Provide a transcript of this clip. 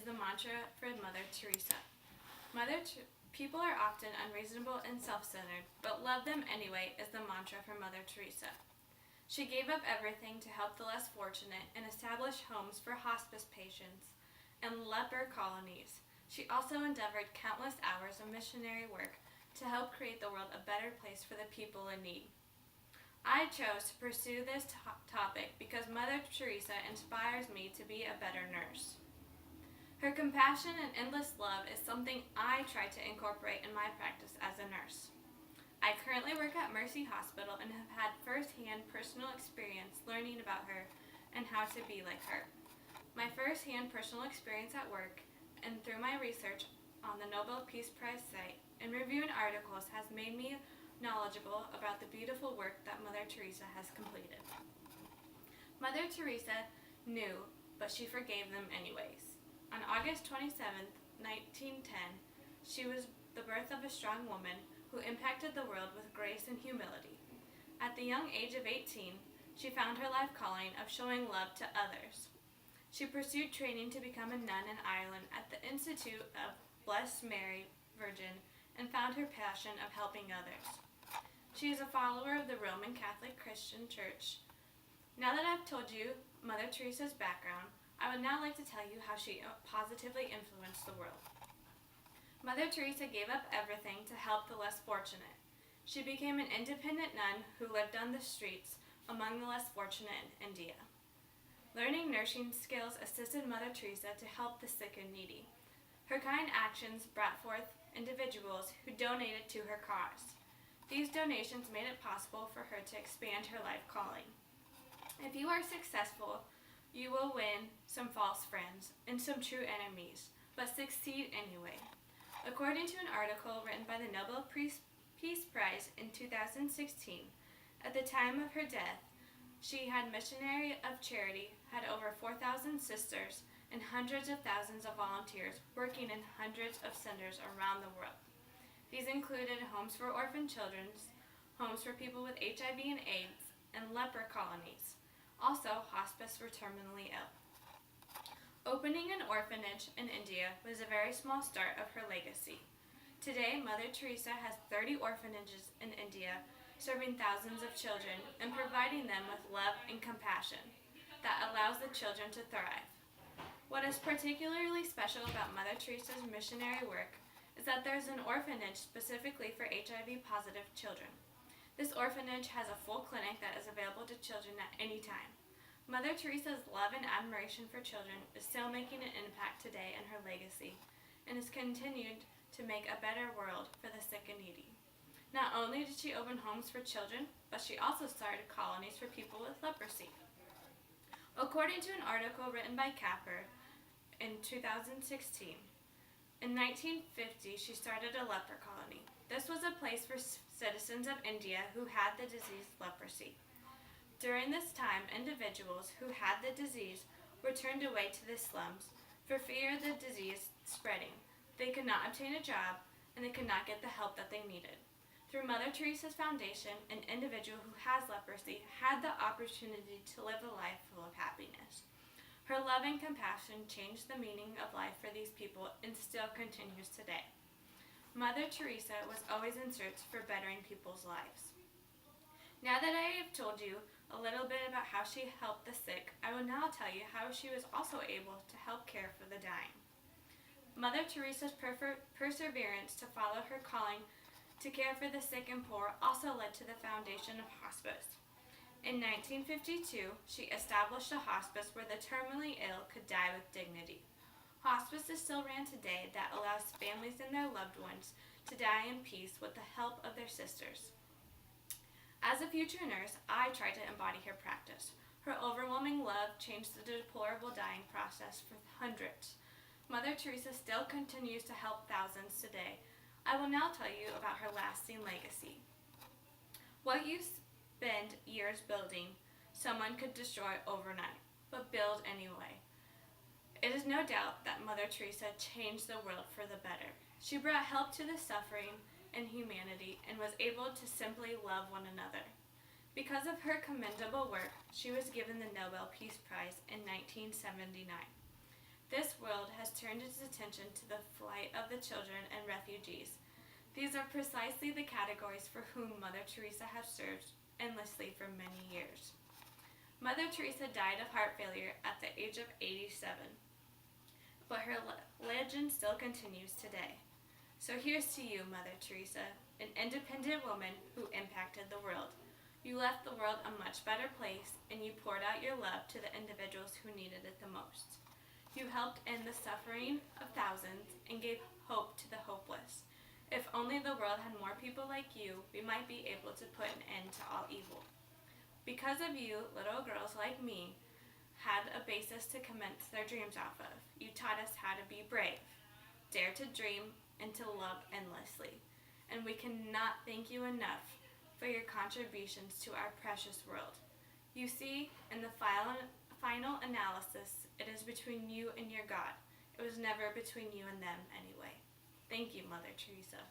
is the mantra for Mother Teresa. People are often unreasonable and self-centered, but love them anyway is the mantra for Mother Teresa. She gave up everything to help the less fortunate and establish homes for hospice patients and leper colonies. She also endeavored countless hours of missionary work to help create the world a better place for the people in need. I chose to pursue this topic because Mother Teresa inspires me to be a better nurse. Her compassion and endless love is something I try to incorporate in my practice as a nurse. I currently work at Mercy Hospital and have had first-hand personal experience learning about her and how to be like her. My first-hand personal experience at work and through my research on the Nobel Peace Prize site and reviewing articles has made me knowledgeable about the beautiful work that Mother Teresa has completed. Mother Teresa knew, but she forgave them anyways. On August 27, 1910, she was the birth of a strong woman who impacted the world with grace and humility. At the young age of 18, she found her life calling of showing love to others. She pursued training to become a nun in Ireland at the Institute of Blessed Mary Virgin and found her passion of helping others. She is a follower of the Roman Catholic Christian Church. Now that I've told you Mother Teresa's background, I would now like to tell you how she positively influenced the world. Mother Teresa gave up everything to help the less fortunate. She became an independent nun who lived on the streets among the less fortunate in India. Learning nursing skills assisted Mother Teresa to help the sick and needy. Her kind actions brought forth individuals who donated to her cause. These donations made it possible for her to expand her life calling. If you are successful, you will win some false friends and some true enemies, but succeed anyway. According to an article written by the Nobel Peace Prize in 2016, at the time of her death, she had Missionary of Charity, had over 4,000 sisters, and hundreds of thousands of volunteers working in hundreds of centers around the world. These included homes for orphan children, homes for people with HIV and AIDS, and leper colonies. Also, hospice for terminally ill. Opening an orphanage in India was a very small start of her legacy. Today, Mother Teresa has 30 orphanages in India, serving thousands of children and providing them with love and compassion that allows the children to thrive. What is particularly special about Mother Teresa's missionary work is that there is an orphanage specifically for HIV-positive children. This orphanage has a full clinic that is available to children at any time. Mother Teresa's love and admiration for children is still making an impact today in her legacy and has continued to make a better world for the sick and needy. Not only did she open homes for children, but she also started colonies for people with leprosy. According to an article written by Capper in 2016, in 1950 she started a leper colony. This was a place for citizens of India who had the disease leprosy. During this time, individuals who had the disease were turned away to the slums for fear of the disease spreading. They could not obtain a job, and they could not get the help that they needed. Through Mother Teresa's foundation, an individual who has leprosy had the opportunity to live a life full of happiness. Her love and compassion changed the meaning of life for these people and still continues today. Mother Teresa was always in search for bettering people's lives. Now that I have told you a little bit about how she helped the sick, I will now tell you how she was also able to help care for the dying. Mother Teresa's perseverance to follow her calling to care for the sick and poor also led to the foundation of hospice. In 1952, she established a hospice where the terminally ill could die with dignity. Hospice is still ran today that allows families and their loved ones to die in peace with the help of their sisters. As a future nurse, I try to embody her practice. Her overwhelming love changed the deplorable dying process for hundreds. Mother Teresa still continues to help thousands today. I will now tell you about her lasting legacy. What you spend years building, someone could destroy overnight, but build anyway. It is no doubt that Mother Teresa changed the world for the better. She brought help to the suffering and humanity and was able to simply love one another. Because of her commendable work, she was given the Nobel Peace Prize in 1979. This world has turned its attention to the plight of the children and refugees. These are precisely the categories for whom Mother Teresa has served endlessly for many years. Mother Teresa died of heart failure at the age of 87, but her legend still continues today. So here's to you, Mother Teresa, an independent woman who impacted the world. You left the world a much better place, and you poured out your love to the individuals who needed it the most. You helped end the suffering of thousands and gave hope to the hopeless. If only the world had more people like you, we might be able to put an end to all evil. Because of you, little girls like me had a basis to commence their dreams off of. You taught us how to be brave, dare to dream, and to love endlessly. And we cannot thank you enough for your contributions to our precious world. You see, in the final analysis, it is between you and your God. It was never between you and them anyway. Thank you, Mother Teresa.